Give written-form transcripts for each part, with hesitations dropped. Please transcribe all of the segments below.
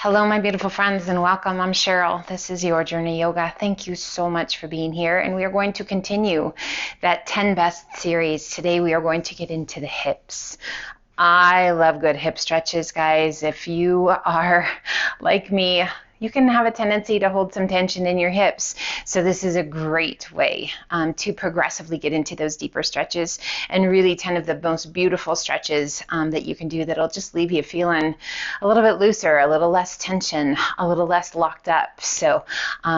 Hello, my beautiful friends, and welcome. I'm Cheryl. This is Your Journey Yoga. Thank you so much for being here. And we are going to continue that 10 Best series. Today, we are going to get into the hips. I love good hip stretches, guys. If you are like me, you can have a tendency to hold some tension in your hips. So this is a great way to progressively get into those deeper stretches, and really 10 of the most beautiful stretches that you can do that'll just leave you feeling a little bit looser, a little less tension, a little less locked up. So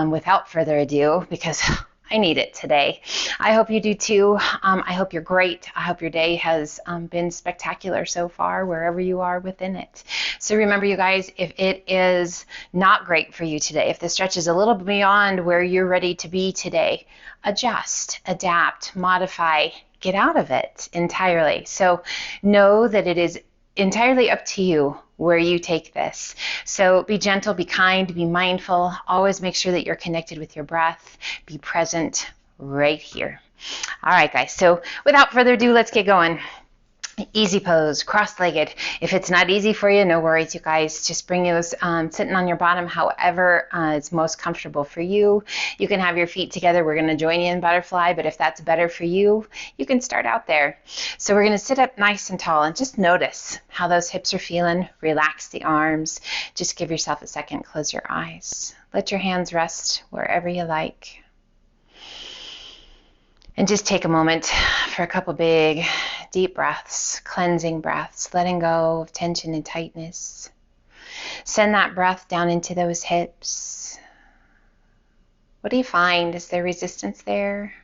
without further ado, because I need it today. I hope you do too. I hope you're great. I hope your day has been spectacular so far, wherever you are within it. So remember, you guys, if it is not great for you today, if the stretch is a little beyond where you're ready to be today, adjust, adapt, modify, get out of it entirely. So know that it is entirely up to you where you take this. So be gentle, be kind, be mindful. Always make sure that you're connected with your breath. Be present right here. All right, guys. So without further ado, let's get going. Easy pose, cross-legged. If it's not easy for you, no worries, you guys. Just bring those sitting on your bottom, however it's most comfortable for you. You can have your feet together. We're going to join you in butterfly, but if that's better for you, you can start out there. So we're going to sit up nice and tall and just notice how those hips are feeling. Relax the arms. Just give yourself a second. Close your eyes. Let your hands rest wherever you like. And just take a moment for a couple big, deep breaths, cleansing breaths, letting go of tension and tightness. Send that breath down into those hips. What do you find? Is there resistance there?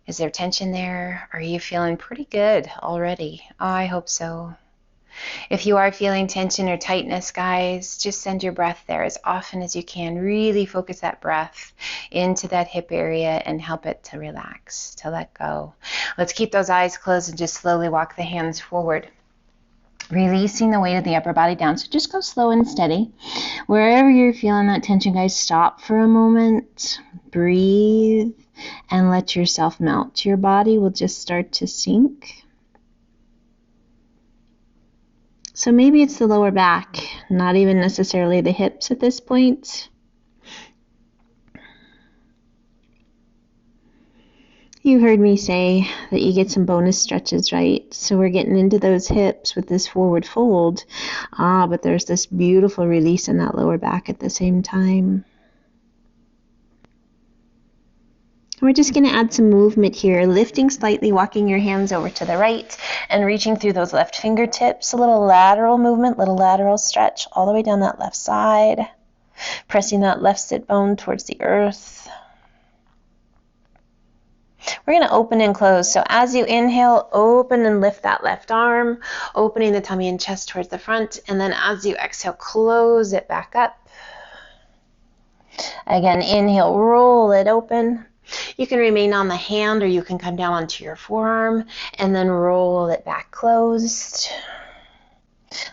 Is there tension there? Are you feeling pretty good already? Oh, I hope so. If you are feeling tension or tightness, guys, just send your breath there as often as you can. Really focus that breath into that hip area and help it to relax, to let go. Let's keep those eyes closed and just slowly walk the hands forward, releasing the weight of the upper body down. So just go slow and steady. Wherever you're feeling that tension, guys, stop for a moment, breathe, and let yourself melt. Your body will just start to sink. So maybe it's the lower back, not even necessarily the hips at this point. You heard me say that you get some bonus stretches, right? So we're getting into those hips with this forward fold. But there's this beautiful release in that lower back at the same time. We're just going to add some movement here, lifting slightly, walking your hands over to the right and reaching through those left fingertips. A little lateral movement, little lateral stretch all the way down that left side, pressing that left sit bone towards the earth. We're going to open and close. So as you inhale, open and lift that left arm, opening the tummy and chest towards the front. And then as you exhale, close it back up. Again, inhale, roll it open. You can remain on the hand, or you can come down onto your forearm and then roll it back closed.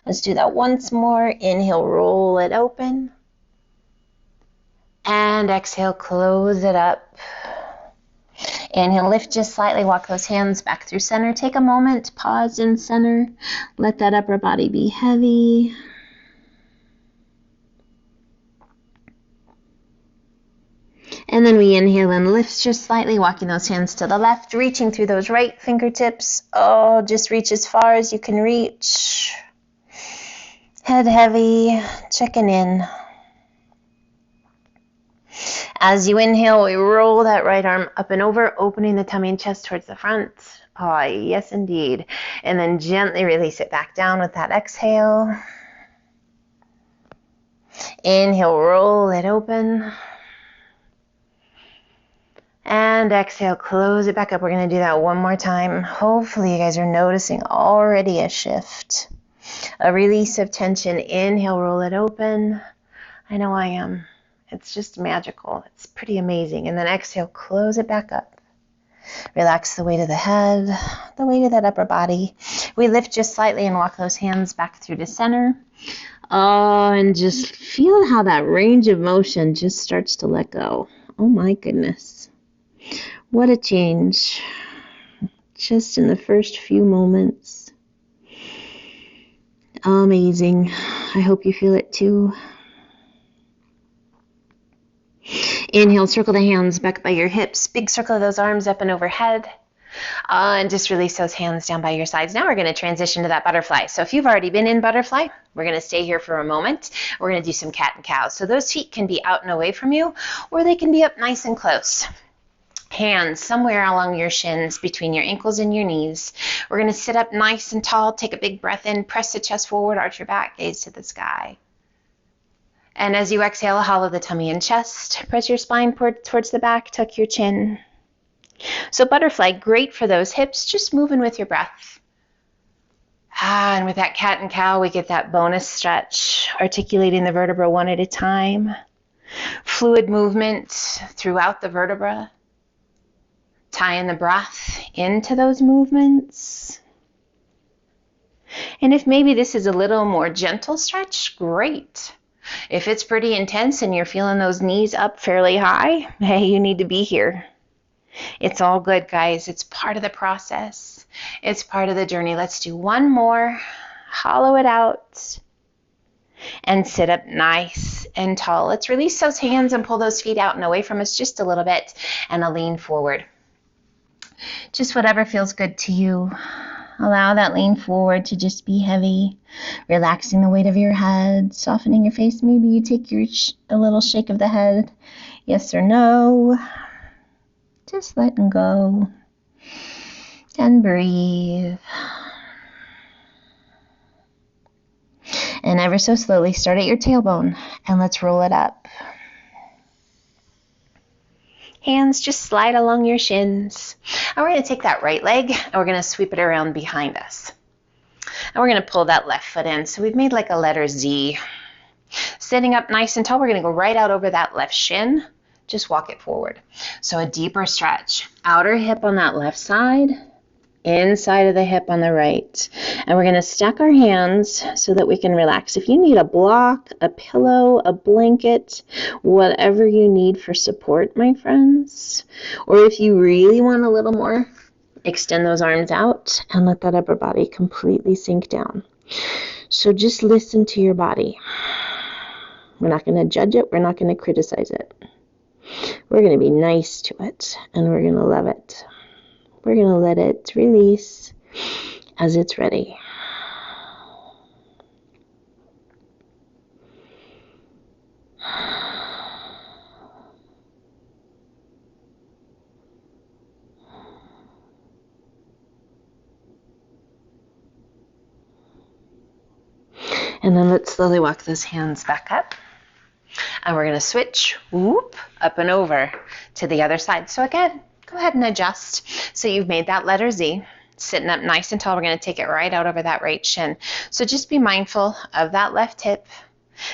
Let's do that once more. Inhale, roll it open. And exhale, close it up. Inhale, lift just slightly, walk those hands back through center. Take a moment, pause in center. Let that upper body be heavy. And then we inhale and lift just slightly, walking those hands to the left, reaching through those right fingertips. Oh, just reach as far as you can reach. Head heavy, checking in. As you inhale, we roll that right arm up and over, opening the tummy and chest towards the front. Oh, yes, indeed. And then gently release it back down with that exhale. Inhale, roll it open. And exhale, close it back up. We're going to do that one more time. Hopefully you guys are noticing already a shift, a release of tension. Inhale, roll it open. I know I am. It's just magical. It's pretty amazing. And then exhale, close it back up. Relax the weight of the head, the weight of that upper body. We lift just slightly and walk those hands back through to center. Oh, and just feel how that range of motion just starts to let go. Oh my goodness. What a change. Just in the first few moments. Amazing. I hope you feel it too. Inhale, circle the hands back by your hips. Big circle of those arms up and overhead. And just release those hands down by your sides. Now we're going to transition to that butterfly. So if you've already been in butterfly, we're going to stay here for a moment. We're going to do some cat and cow. So those feet can be out and away from you, or they can be up nice and close. Hands somewhere along your shins, between your ankles and your knees. We're going to sit up nice and tall. Take a big breath in. Press the chest forward. Arch your back. Gaze to the sky. And as you exhale, hollow the tummy and chest. Press your spine towards the back. Tuck your chin. So butterfly, great for those hips, just moving with your breath. And with that cat and cow, we get that bonus stretch, articulating the vertebra one at a time. Fluid movement throughout the vertebra. Tying the breath into those movements. And if maybe this is a little more gentle stretch, great. If it's pretty intense and you're feeling those knees up fairly high, hey, you need to be here. It's all good, guys. It's part of the process. It's part of the journey. Let's do one more. Hollow it out. And sit up nice and tall. Let's release those hands and pull those feet out and away from us just a little bit. And a lean forward. Just whatever feels good to you. Allow that lean forward to just be heavy. Relaxing the weight of your head. Softening your face. Maybe you take a little shake of the head. Yes or no. Just letting go and breathe. And ever so slowly start at your tailbone and let's roll it up. Hands just slide along your shins. And we're going to take that right leg and we're going to sweep it around behind us. And we're going to pull that left foot in. So we've made like a letter Z. Sitting up nice and tall, we're going to go right out over that left shin. Just walk it forward. So a deeper stretch. Outer hip on that left side, inside of the hip on the right. And we're going to stack our hands so that we can relax. If you need a block, a pillow, a blanket, whatever you need for support, my friends, or if you really want a little more, extend those arms out and let that upper body completely sink down. So just listen to your body. We're not going to judge it. We're not going to criticize it. We're going to be nice to it, and we're going to love it. We're going to let it release as it's ready. And then let's slowly walk those hands back up. And we're going to switch, whoop, up and over to the other side. So again, go ahead and adjust. So you've made that letter Z, sitting up nice and tall. We're going to take it right out over that right shin. So just be mindful of that left hip,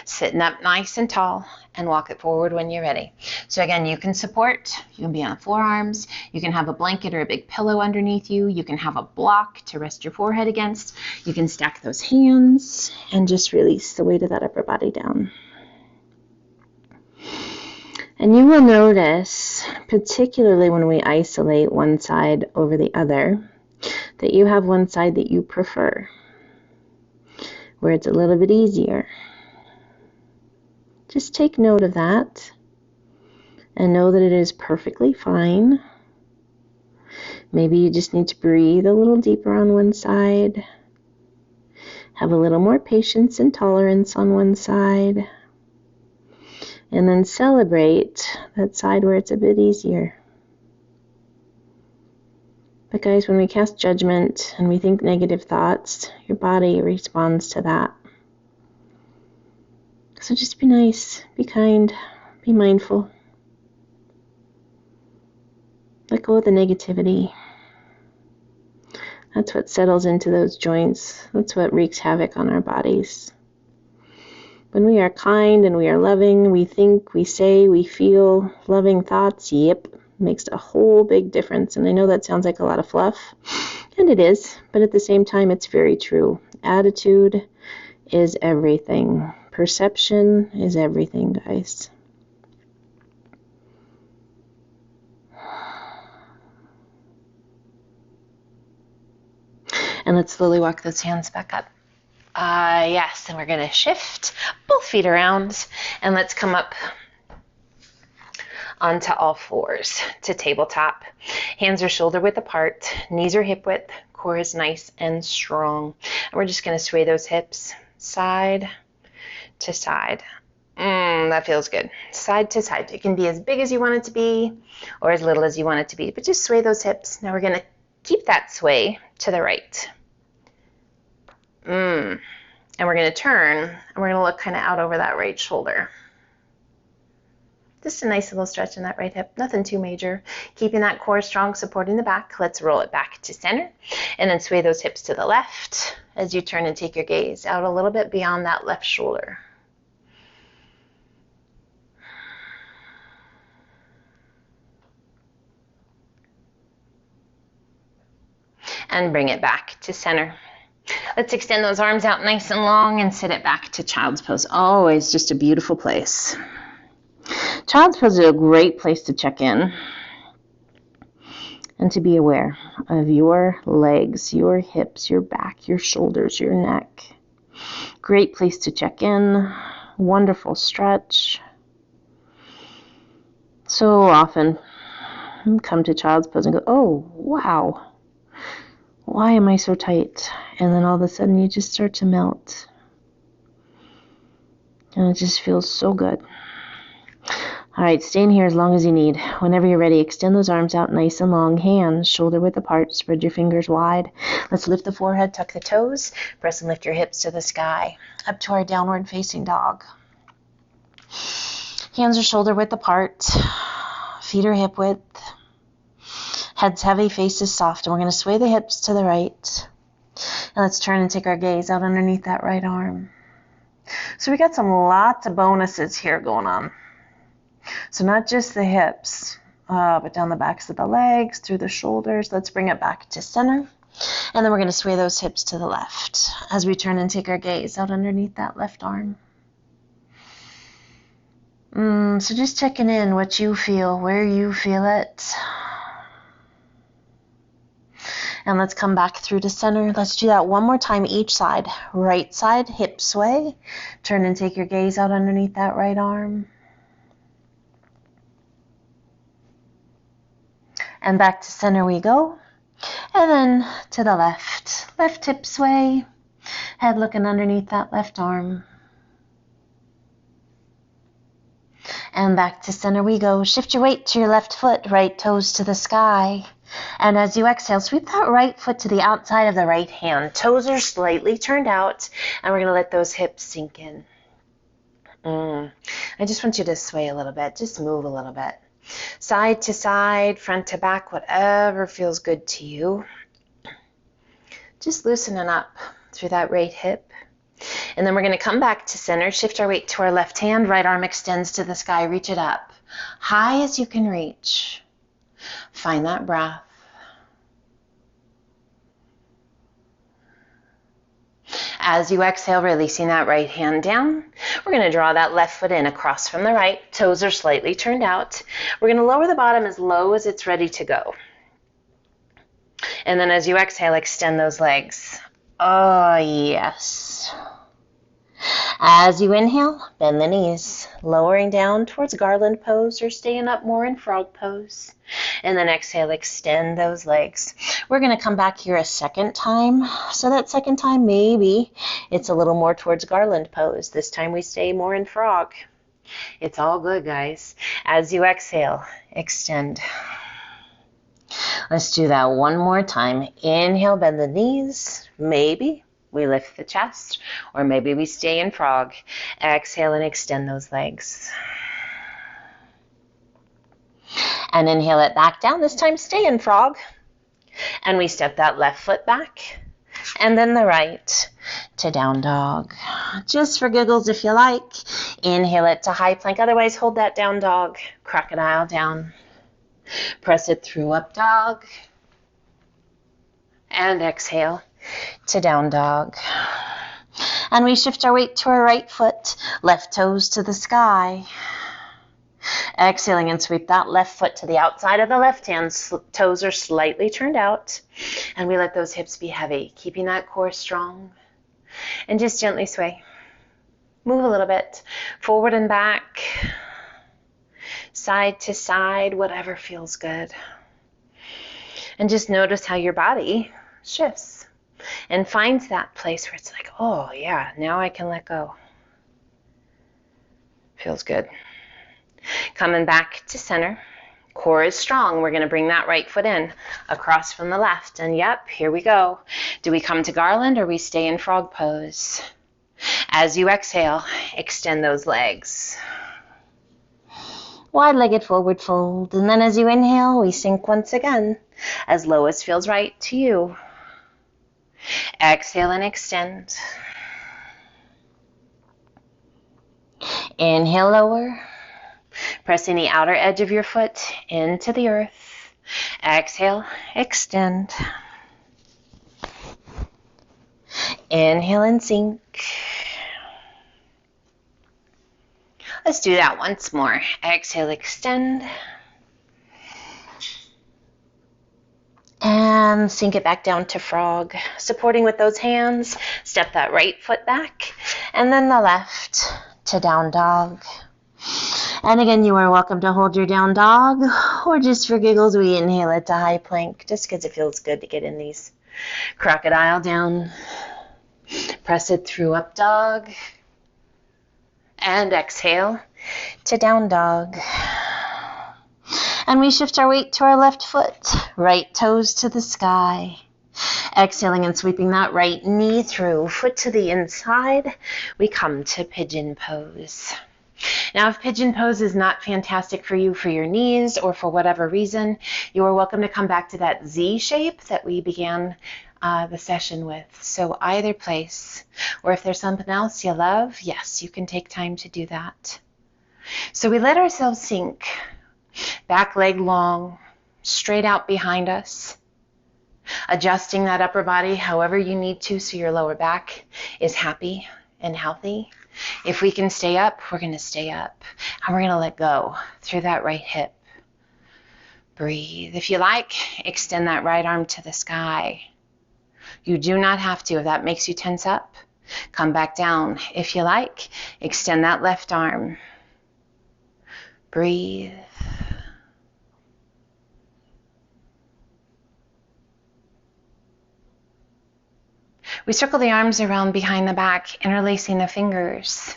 sitting up nice and tall, and walk it forward when you're ready. So again, you can support, you can be on the forearms, you can have a blanket or a big pillow underneath you, you can have a block to rest your forehead against, you can stack those hands, and just release the weight of that upper body down. And you will notice, particularly when we isolate one side over the other, that you have one side that you prefer, where it's a little bit easier. Just take note of that and know that it is perfectly fine. Maybe you just need to breathe a little deeper on one side, have a little more patience and tolerance on one side, and then celebrate that side where it's a bit easier. But guys, when we cast judgment and we think negative thoughts, your body responds to that. So just be nice, be kind, be mindful. Let go of the negativity. That's what settles into those joints. That's what wreaks havoc on our bodies. When we are kind and we are loving, we think, we say, we feel loving thoughts, yep, makes a whole big difference. And I know that sounds like a lot of fluff, and it is, but at the same time, it's very true. Attitude is everything. Perception is everything, guys. And let's slowly walk those hands back up. Yes, and we're going to shift both feet around, and let's come up onto all fours to tabletop. Hands are shoulder width apart, knees are hip width, core is nice and strong. And we're just going to sway those hips side to side. That feels good. Side to side. It can be as big as you want it to be or as little as you want it to be, but just sway those hips. Now we're going to keep that sway to the right. And we're going to turn, and we're going to look kind of out over that right shoulder. Just a nice little stretch in that right hip, nothing too major. Keeping that core strong, supporting the back. Let's roll it back to center, and then sway those hips to the left as you turn and take your gaze out a little bit beyond that left shoulder. And bring it back to center. Let's extend those arms out nice and long and sit it back to child's pose. Always just a beautiful place. Child's pose is a great place to check in and to be aware of your legs, your hips, your back, your shoulders, your neck. Great place to check in. Wonderful stretch. So often come to child's pose and go, oh, wow. Why am I so tight? And then all of a sudden you just start to melt. And it just feels so good. All right, stay in here as long as you need. Whenever you're ready, extend those arms out nice and long. Hands shoulder width apart. Spread your fingers wide. Let's lift the forehead, tuck the toes. Press and lift your hips to the sky. Up to our downward facing dog. Hands are shoulder width apart. Feet are hip width. Head's heavy, face is soft, and we're going to sway the hips to the right. And let's turn and take our gaze out underneath that right arm. So we got lots of bonuses here going on. So not just the hips, but down the backs of the legs, through the shoulders. Let's bring it back to center. And then we're going to sway those hips to the left as we turn and take our gaze out underneath that left arm. So just checking in what you feel, where you feel it. And let's come back through to center. Let's do that one more time each side. Right side, hip sway. Turn and take your gaze out underneath that right arm. And back to center we go. And then to the left. Left hip sway. Head looking underneath that left arm. And back to center we go. Shift your weight to your left foot. Right toes to the sky. And as you exhale, sweep that right foot to the outside of the right hand. Toes are slightly turned out, and we're going to let those hips sink in. I just want you to sway a little bit. Just move a little bit. Side to side, front to back, whatever feels good to you. Just loosening up through that right hip. And then we're going to come back to center, shift our weight to our left hand. Right arm extends to the sky. Reach it up. High as you can reach. Find that breath. As you exhale, releasing that right hand down, we're going to draw that left foot in across from the right. Toes are slightly turned out. We're going to lower the bottom as low as it's ready to go. And then as you exhale, extend those legs. Oh, yes. As you inhale, bend the knees, lowering down towards garland pose or staying up more in frog pose. And then exhale, extend those legs. We're going to come back here a second time. So that second time, maybe it's a little more towards garland pose. This time we stay more in frog. It's all good, guys. As you exhale, extend. Let's do that one more time. Inhale, bend the knees. Maybe we lift the chest, or maybe we stay in frog. Exhale and extend those legs. And inhale it back down. This time stay in frog. And we step that left foot back, and then the right to down dog. Just for giggles if you like. Inhale it to high plank. Otherwise, hold that down dog. Crocodile down. Press it through up dog. And exhale to down dog. And we shift our weight to our right foot, left toes to the sky. Exhaling and sweep that left foot to the outside of the left hand. Toes are slightly turned out. And we let those hips be heavy, keeping that core strong. And just gently sway. Move a little bit, forward and back, side to side, whatever feels good. And just notice how your body shifts and finds that place where it's like, oh yeah, now I can let go. Feels good. Coming back to center. Core is strong. We're going to bring that right foot in across from the left. And yep, here we go. Do we come to garland or we stay in frog pose? As you exhale, extend those legs. Wide-legged forward fold. And then as you inhale, we sink once again, as low as feels right to you. Exhale and extend. Inhale, lower. Pressing the outer edge of your foot into the earth. Exhale, extend. Inhale and sink. Let's do that once more. Exhale, extend. And sink it back down to frog. Supporting with those hands. Step that right foot back. And then the left to down dog. And again, you are welcome to hold your down dog, or just for giggles, we inhale it to high plank, just because it feels good to get in these. Crocodile down. Press it through up dog. And exhale to down dog. And we shift our weight to our left foot, right toes to the sky. Exhaling and sweeping that right knee through, foot to the inside, we come to pigeon pose. Now, if pigeon pose is not fantastic for you for your knees or for whatever reason, you are welcome to come back to that Z shape that we began the session with. So either place, or if there's something else you love, yes, you can take time to do that. So we let ourselves sink, back leg long, straight out behind us, adjusting that upper body however you need to so your lower back is happy and healthy. If we can stay up, we're going to stay up. And we're going to let go through that right hip. Breathe. If you like, extend that right arm to the sky. You do not have to. If that makes you tense up, come back down. If you like, extend that left arm. Breathe. We circle the arms around behind the back, interlacing the fingers.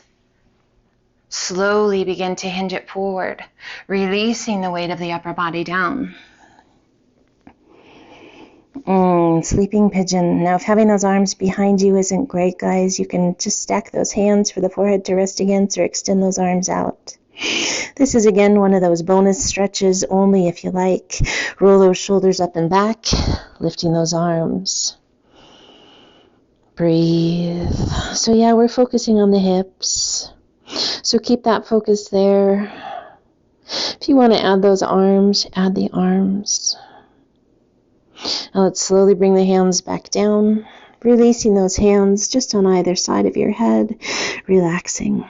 Slowly begin to hinge it forward, releasing the weight of the upper body down. Sleeping pigeon. Now, if having those arms behind you isn't great, guys, you can just stack those hands for the forehead to rest against or extend those arms out. This is, again, one of those bonus stretches only if you like. Roll those shoulders up and back, lifting those arms. Breathe. So yeah, we're focusing on the hips. So keep that focus there. If you want to add those arms, add the arms. Now let's slowly bring the hands back down, releasing those hands just on either side of your head, relaxing.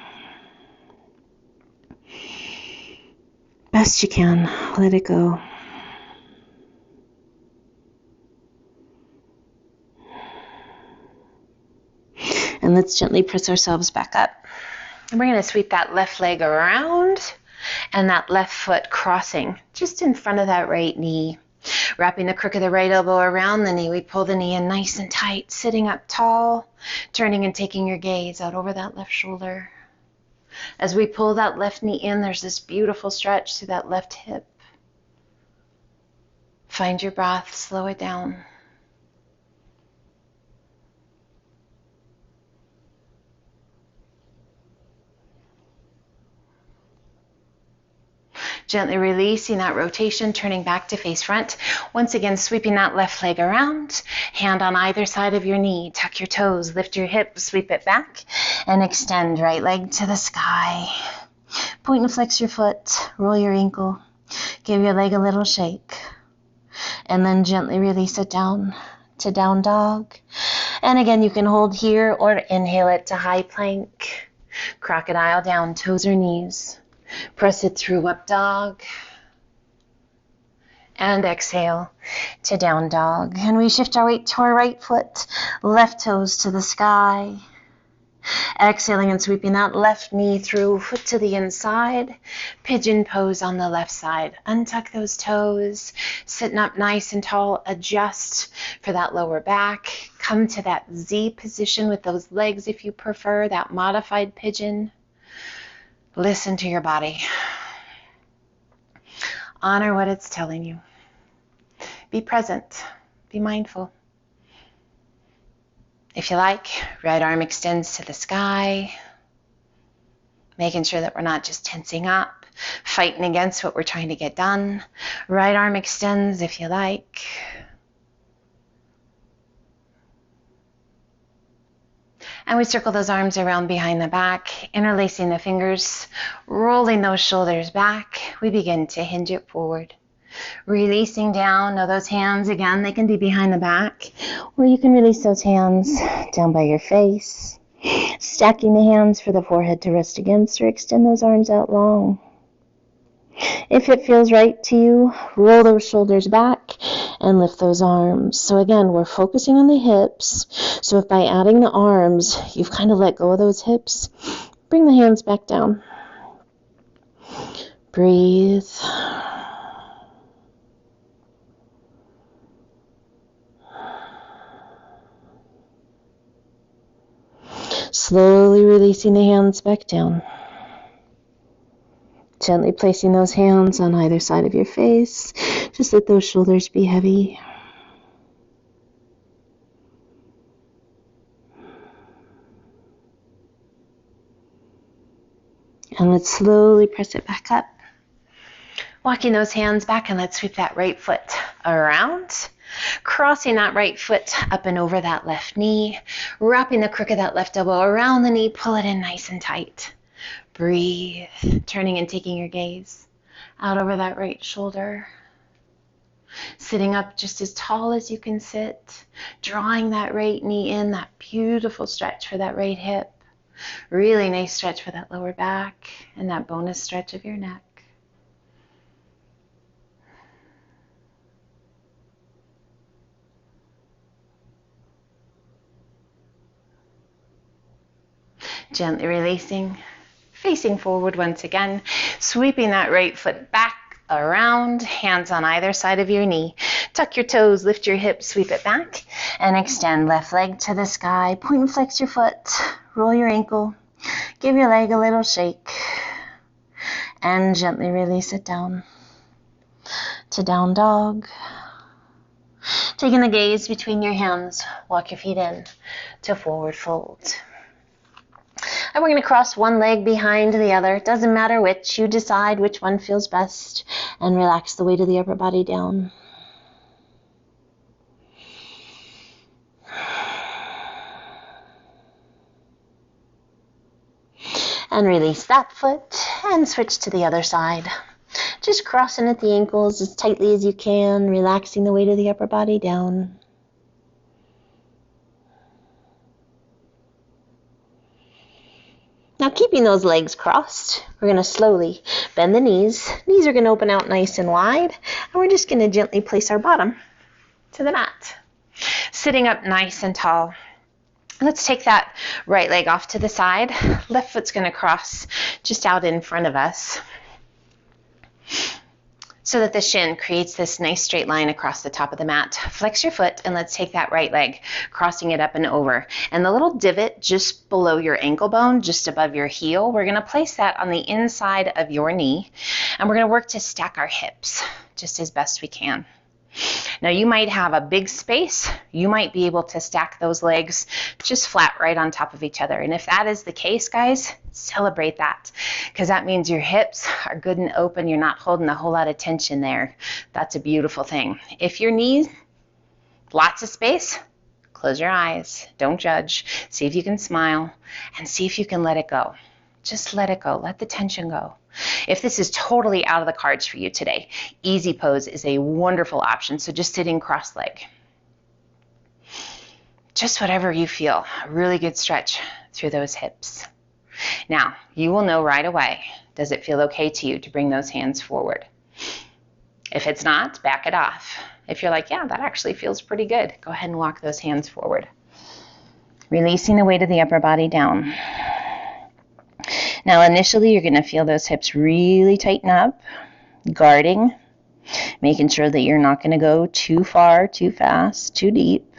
Best you can, let it go. And let's gently press ourselves back up. And we're going to sweep that left leg around and that left foot crossing just in front of that right knee. Wrapping the crook of the right elbow around the knee, we pull the knee in nice and tight, sitting up tall, turning and taking your gaze out over that left shoulder. As we pull that left knee in, there's this beautiful stretch through that left hip. Find your breath, slow it down. Gently releasing that rotation, turning back to face front. Once again, sweeping that left leg around. Hand on either side of your knee. Tuck your toes, lift your hips, sweep it back, and extend right leg to the sky. Point and flex your foot. Roll your ankle. Give your leg a little shake. And then gently release it down to down dog. And again, you can hold here or inhale it to high plank. Crocodile down, toes or knees. Press it through up dog. And exhale to down dog. And we shift our weight to our right foot, left toes to the sky. Exhaling and sweeping that left knee through, foot to the inside. Pigeon pose on the left side. Untuck those toes. Sitting up nice and tall. Adjust for that lower back. Come to that Z position with those legs if you prefer, that modified pigeon. Listen to your body. Honor what it's telling you. Be present. Be mindful. If you like, right arm extends to the sky, making sure that we're not just tensing up, fighting against what we're trying to get done. Right arm extends if you like. And we circle those arms around behind the back, interlacing the fingers, rolling those shoulders back. We begin to hinge it forward. Releasing down. Now those hands, again, they can be behind the back, or you can release those hands down by your face. Stacking the hands for the forehead to rest against, or extend those arms out long. If it feels right to you, roll those shoulders back and lift those arms. So again, we're focusing on the hips. So if by adding the arms, you've kind of let go of those hips, bring the hands back down. Breathe. Slowly releasing the hands back down. Gently placing those hands on either side of your face. Just let those shoulders be heavy. And let's slowly press it back up. Walking those hands back, and let's sweep that right foot around. Crossing that right foot up and over that left knee. Wrapping the crook of that left elbow around the knee. Pull it in nice and tight. Breathe. Turning and taking your gaze out over that right shoulder. Sitting up just as tall as you can sit. Drawing that right knee in. That beautiful stretch for that right hip. Really nice stretch for that lower back. And that bonus stretch of your neck. Gently releasing, facing forward once again, sweeping that right foot back around, hands on either side of your knee. Tuck your toes, lift your hips, sweep it back, and extend left leg to the sky. Point and flex your foot, roll your ankle, give your leg a little shake, and gently release it down to down dog. Taking the gaze between your hands, walk your feet in to forward fold. And we're going to cross one leg behind the other. It doesn't matter which. You decide which one feels best. And relax the weight of the upper body down. And release that foot and switch to the other side. Just crossing at the ankles as tightly as you can, relaxing the weight of the upper body down. Now keeping those legs crossed, we're going to slowly bend the knees. Knees are going to open out nice and wide, and we're just going to gently place our bottom to the mat. Sitting up nice and tall. Let's take that right leg off to the side. Left foot's going to cross just out in front of us, so that the shin creates this nice straight line across the top of the mat. Flex your foot, and let's take that right leg, crossing it up and over. And the little divot just below your ankle bone, just above your heel, we're going to place that on the inside of your knee, and we're going to work to stack our hips just as best we can. Now you might have a big space. You might be able to stack those legs just flat right on top of each other. And if that is the case, guys, celebrate that, because that means your hips are good and open. You're not holding a whole lot of tension there. That's a beautiful thing. If your knees, lots of space, close your eyes. Don't judge. See if you can smile and see if you can let it go. Just let it go. Let the tension go. If this is totally out of the cards for you today, easy pose is a wonderful option. So just sitting cross-legged. Just whatever you feel. A really good stretch through those hips. Now, you will know right away, does it feel okay to you to bring those hands forward? If it's not, back it off. If you're like, yeah, that actually feels pretty good, go ahead and walk those hands forward. Releasing the weight of the upper body down. Now, initially, you're going to feel those hips really tighten up, guarding, making sure that you're not going to go too far, too fast, too deep.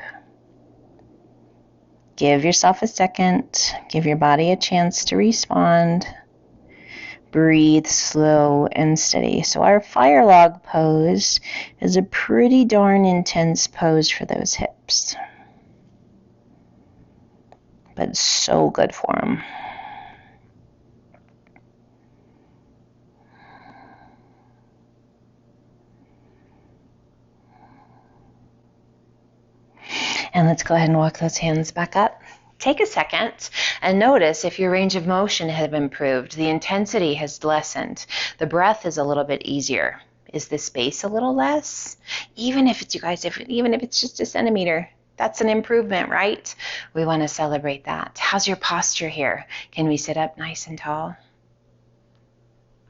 Give yourself a second. Give your body a chance to respond. Breathe slow and steady. So our fire log pose is a pretty darn intense pose for those hips, but so good for them. And let's go ahead and walk those hands back up. Take a second and notice if your range of motion has improved, the intensity has lessened, the breath is a little bit easier. Is the space a little less? Even if it's, you guys, even if it's just a centimeter, that's an improvement, right? We want to celebrate that. How's your posture here? Can we sit up nice and tall?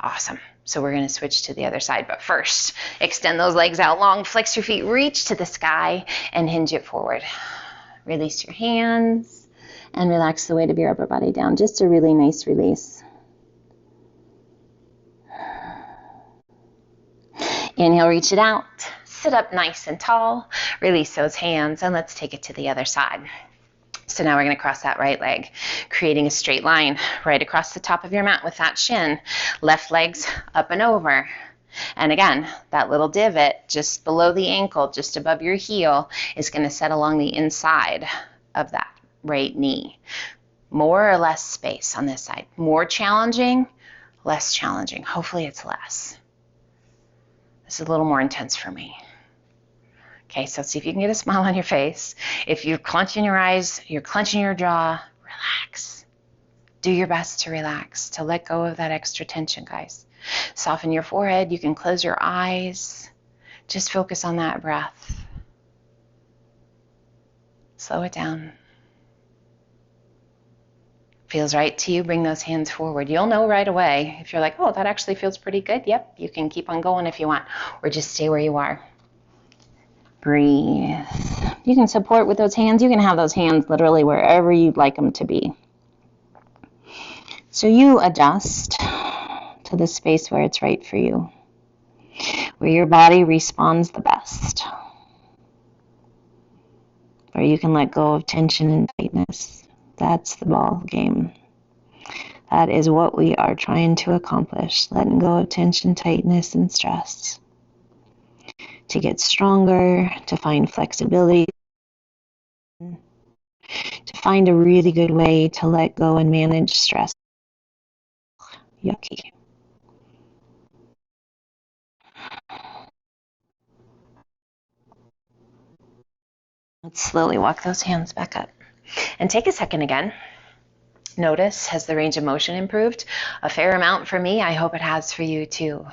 Awesome. So we're going to switch to the other side, but first, extend those legs out long, flex your feet, reach to the sky, and hinge it forward. Release your hands, and relax the weight of your upper body down. Just a really nice release. Inhale, reach it out. Sit up nice and tall. Release those hands, and let's take it to the other side. So now we're going to cross that right leg, creating a straight line right across the top of your mat with that shin. Left leg's up and over. And again, that little divot just below the ankle, just above your heel, is going to set along the inside of that right knee. More or less space on this side. More challenging, less challenging. Hopefully it's less. This is a little more intense for me. Okay, so see if you can get a smile on your face. If you're clenching your eyes, you're clenching your jaw, relax. Do your best to relax, to let go of that extra tension, guys. Soften your forehead. You can close your eyes. Just focus on that breath. Slow it down. Feels right to you, bring those hands forward. You'll know right away if you're like, oh, that actually feels pretty good. Yep, you can keep on going if you want, or just stay where you are. Breathe. You can support with those hands. You can have those hands literally wherever you'd like them to be. So you adjust to the space where it's right for you, where your body responds the best, where you can let go of tension and tightness. That's the ball game. That is what we are trying to accomplish, letting go of tension, tightness, and stress. To get stronger, to find flexibility, to find a really good way to let go and manage stress. Yucky. Let's slowly walk those hands back up. And take a second again. Notice, has the range of motion improved? A fair amount for me. I hope it has for you too.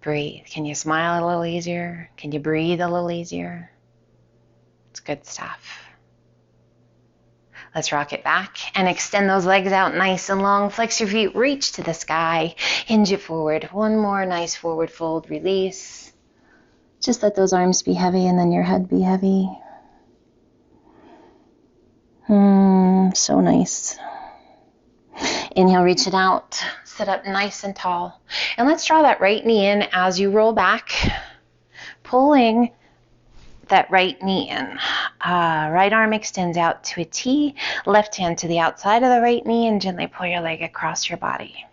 Breathe. Can you smile a little easier? Can you breathe a little easier? It's good stuff. Let's rock it back and extend those legs out nice and long. Flex your feet, reach to the sky, hinge it forward. One more nice forward fold, release. Just let those arms be heavy and then your head be heavy. So nice. Inhale, reach it out. Sit up nice and tall. And let's draw that right knee in as you roll back, pulling that right knee in. Right arm extends out to a T, left hand to the outside of the right knee, and gently pull your leg across your body.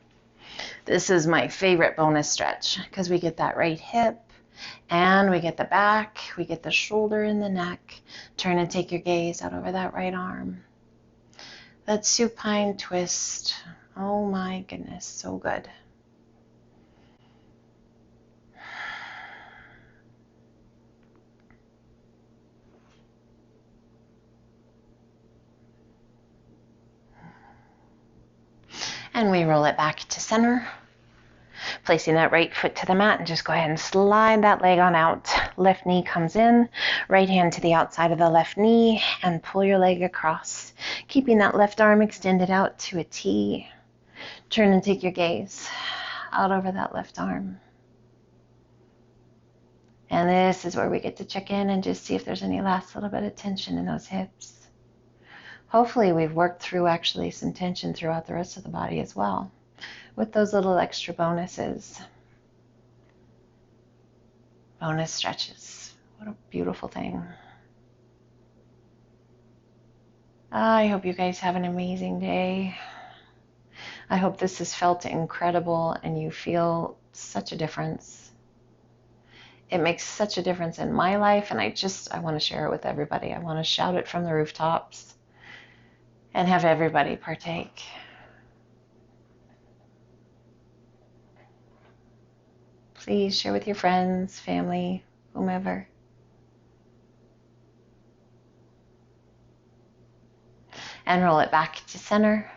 This is my favorite bonus stretch because we get that right hip and we get the back, we get the shoulder and the neck. Turn and take your gaze out over that right arm. That supine twist. Oh my goodness, so good. And we roll it back to center, placing that right foot to the mat, and just go ahead and slide that leg on out. Left knee comes in, right hand to the outside of the left knee, and pull your leg across, keeping that left arm extended out to a T. Turn and take your gaze out over that left arm. And this is where we get to check in and just see if there's any last little bit of tension in those hips. Hopefully we've worked through actually some tension throughout the rest of the body as well, with those little extra bonuses. Bonus stretches. What a beautiful thing. I hope you guys have an amazing day. I hope this has felt incredible and you feel such a difference. It makes such a difference in my life, and I want to share it with everybody. I want to shout it from the rooftops and have everybody partake. Please share with your friends, family, whomever. And roll it back to center.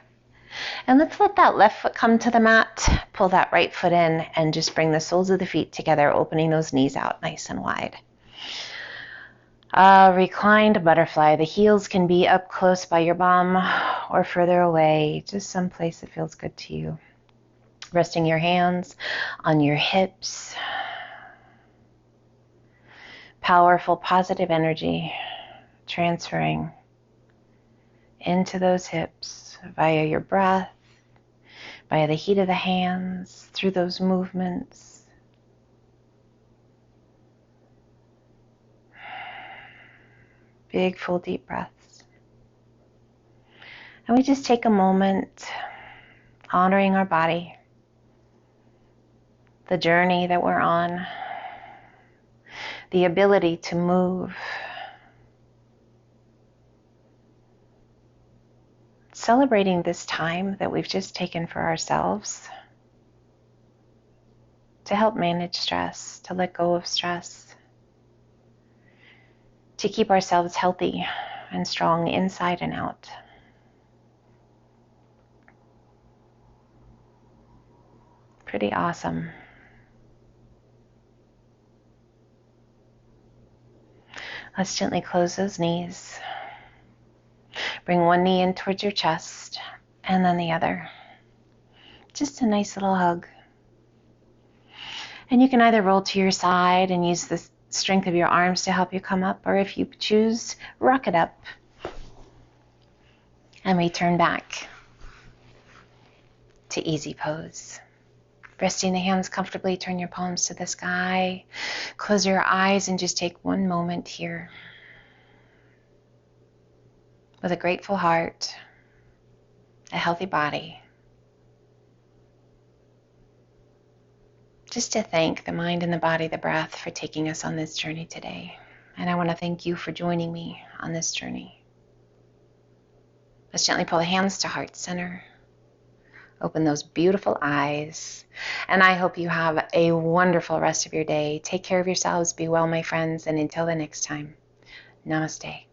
And let's let that left foot come to the mat. Pull that right foot in and just bring the soles of the feet together, opening those knees out nice and wide. Reclined butterfly. The heels can be up close by your bum or further away, just someplace that feels good to you. Resting your hands on your hips. Powerful, positive energy transferring into those hips via your breath, via the heat of the hands, through those movements. Big, full, deep breaths. And we just take a moment honoring our body, the journey that we're on, the ability to move, celebrating this time that we've just taken for ourselves to help manage stress, to let go of stress, to keep ourselves healthy and strong inside and out. Pretty awesome. Let's gently close those knees. Bring one knee in towards your chest and then the other. Just a nice little hug. And you can either roll to your side and use the strength of your arms to help you come up, or if you choose, rock it up and return back to easy pose. Resting the hands comfortably, turn your palms to the sky. Close your eyes and just take one moment here with a grateful heart, a healthy body, just to thank the mind and the body, the breath, for taking us on this journey today. And I want to thank you for joining me on this journey. Let's gently pull the hands to heart center. Open those beautiful eyes. And I hope you have a wonderful rest of your day. Take care of yourselves. Be well, my friends. And until the next time, namaste.